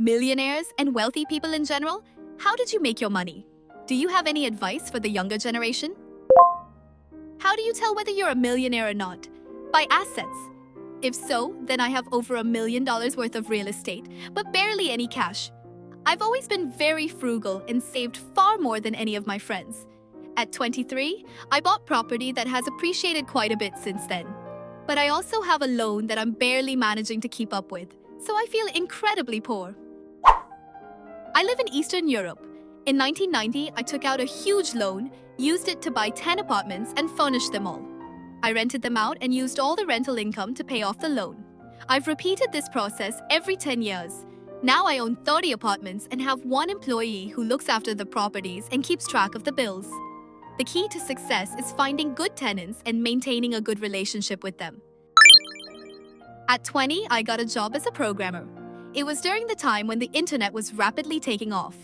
Millionaires and wealthy people in general, how did you make your money? Do you have any advice for the younger generation? How do you tell whether you're a millionaire or not? By assets. If so, then I have over $1 million worth of real estate, but barely any cash. I've always been very frugal and saved far more than any of my friends. At 23, I bought property that has appreciated quite a bit since then. But I also have a loan that I'm barely managing to keep up with, so I feel incredibly poor. I live in Eastern Europe. In 1990, I took out a huge loan, used it to buy 10 apartments and furnished them all. I rented them out and used all the rental income to pay off the loan. I've repeated this process every 10 years. Now I own 30 apartments and have one employee who looks after the properties and keeps track of the bills. The key to success is finding good tenants and maintaining a good relationship with them. At 20, I got a job as a programmer. It was during the time when the internet was rapidly taking off.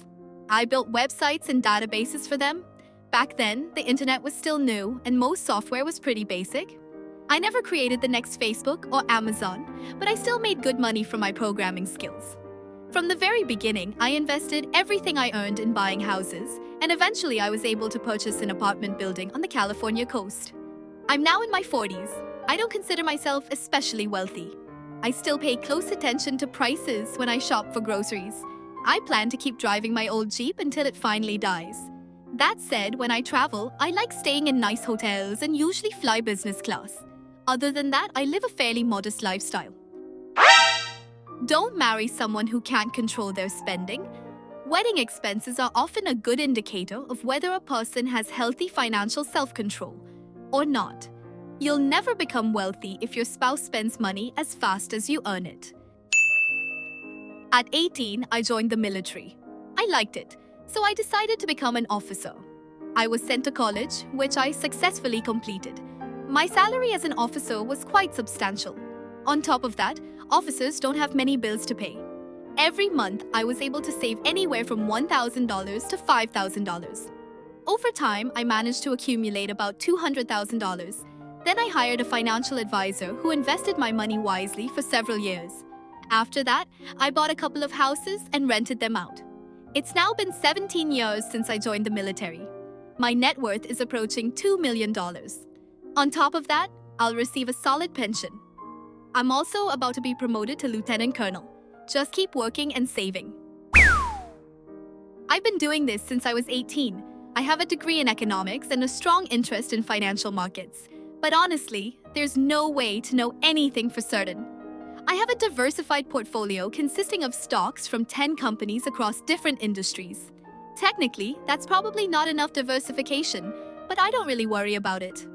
I built websites and databases for them. Back then, the internet was still new and most software was pretty basic. I never created the next Facebook or Amazon, but I still made good money from my programming skills. From the very beginning, I invested everything I earned in buying houses, and eventually I was able to purchase an apartment building on the California coast. I'm now in my 40s. I don't consider myself especially wealthy. I still pay close attention to prices when I shop for groceries. I plan to keep driving my old Jeep until it finally dies. That said, when I travel, I like staying in nice hotels and usually fly business class. Other than that, I live a fairly modest lifestyle. Don't marry someone who can't control their spending. Wedding expenses are often a good indicator of whether a person has healthy financial self-control or not. You'll never become wealthy if your spouse spends money as fast as you earn it. At 18, I joined the military. I liked it, so I decided to become an officer. I was sent to college, which I successfully completed. My salary as an officer was quite substantial. On top of that, officers don't have many bills to pay. Every month, I was able to save anywhere from $1,000 to $5,000. Over time, I managed to accumulate about $200,000. Then I hired a financial advisor who invested my money wisely for several years. After that, I bought a couple of houses and rented them out. It's now been 17 years since I joined the military. My net worth is approaching $2 million. On top of that, I'll receive a solid pension. I'm also about to be promoted to lieutenant colonel. Just keep working and saving. I've been doing this since I was 18. I have a degree in economics and a strong interest in financial markets. But honestly, there's no way to know anything for certain. I have a diversified portfolio consisting of stocks from 10 companies across different industries. Technically, that's probably not enough diversification, but I don't really worry about it.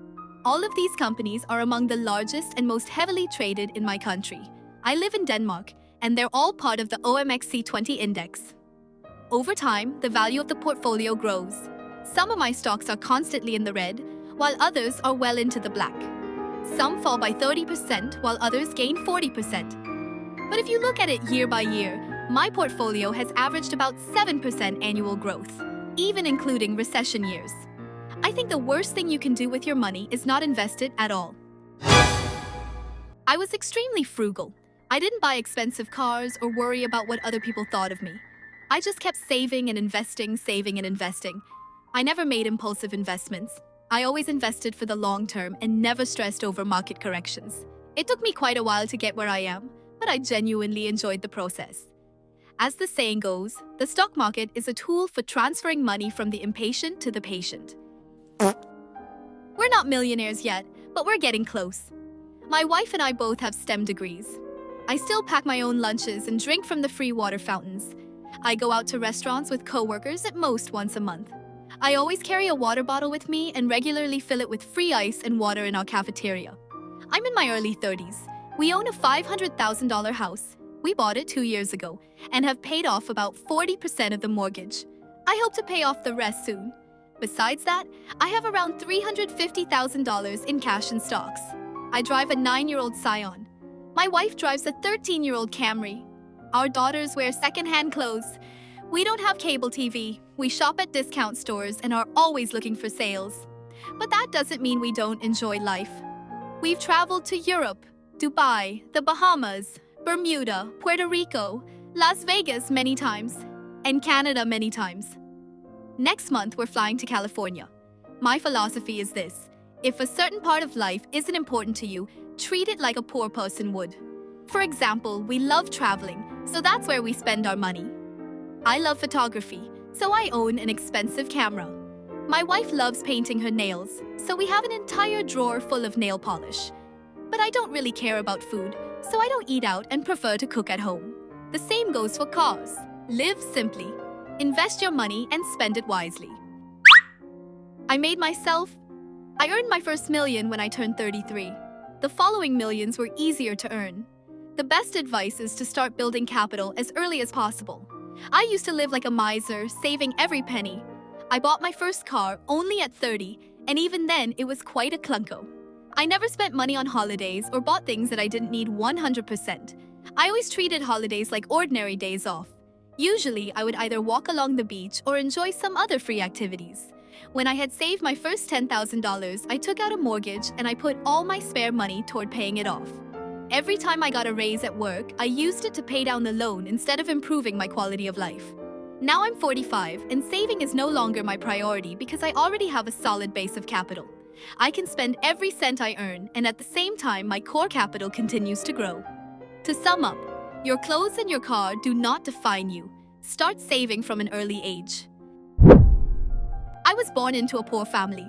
All of these companies are among the largest and most heavily traded in my country. I live in Denmark, and they're all part of the OMXC20 index. Over time, the value of the portfolio grows. Some of my stocks are constantly in the red, while others are well into the black. Some fall by 30%, while others gain 40%. But if you look at it year by year, my portfolio has averaged about 7% annual growth, even including recession years. I think the worst thing you can do with your money is not invest it at all. I was extremely frugal. I didn't buy expensive cars or worry about what other people thought of me. I just kept saving and investing, saving and investing. I never made impulsive investments. I always invested for the long term and never stressed over market corrections. It took me quite a while to get where I am, but I genuinely enjoyed the process. As the saying goes, the stock market is a tool for transferring money from the impatient to the patient. We're not millionaires yet, but we're getting close. My wife and I both have STEM degrees. I still pack my own lunches and drink from the free water fountains. I go out to restaurants with coworkers at most once a month. I always carry a water bottle with me and regularly fill it with free ice and water in our cafeteria. I'm in my early 30s. We own a $500,000 house. We bought it 2 years ago and have paid off about 40% of the mortgage. I hope to pay off the rest soon. Besides that, I have around $350,000 in cash and stocks. I drive a 9-year-old Scion. My wife drives a 13-year-old Camry. Our daughters wear second-hand clothes. We don't have cable TV. We shop at discount stores and are always looking for sales. But that doesn't mean we don't enjoy life. We've traveled to Europe, Dubai, the Bahamas, Bermuda, Puerto Rico, Las Vegas many times, and Canada many times. Next month, we're flying to California. My philosophy is this: if a certain part of life isn't important to you, treat it like a poor person would. For example, we love traveling, so that's where we spend our money. I love photography, so I own an expensive camera. My wife loves painting her nails, so we have an entire drawer full of nail polish. But I don't really care about food, so I don't eat out and prefer to cook at home. The same goes for cars. Live simply. Invest your money and spend it wisely. I earned my first million when I turned 33. The following millions were easier to earn. The best advice is to start building capital as early as possible. I used to live like a miser, saving every penny. I bought my first car only at 30, and even then it was quite a clunko. I never spent money on holidays or bought things that I didn't need 100%. I always treated holidays like ordinary days off. Usually, I would either walk along the beach or enjoy some other free activities. When I had saved my first $10,000, I took out a mortgage and I put all my spare money toward paying it off. Every time I got a raise at work, I used it to pay down the loan instead of improving my quality of life. Now I'm 45, and saving is no longer my priority because I already have a solid base of capital. I can spend every cent I earn, and at the same time, my core capital continues to grow. To sum up, your clothes and your car do not define you. Start saving from an early age. I was born into a poor family.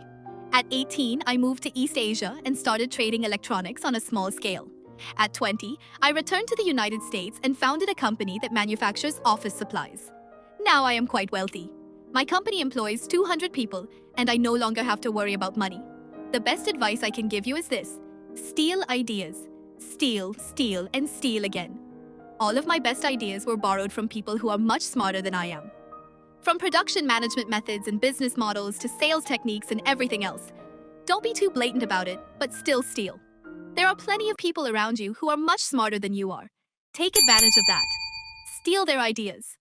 At 18, I moved to East Asia and started trading electronics on a small scale. At 20, I returned to the United States and founded a company that manufactures office supplies. Now I am quite wealthy. My company employs 200 people, and I no longer have to worry about money. The best advice I can give you is this: steal ideas. Steal, steal, and steal again. All of my best ideas were borrowed from people who are much smarter than I am. From production management methods and business models to sales techniques and everything else. Don't be too blatant about it, but still steal. There are plenty of people around you who are much smarter than you are. Take advantage of that. Steal their ideas.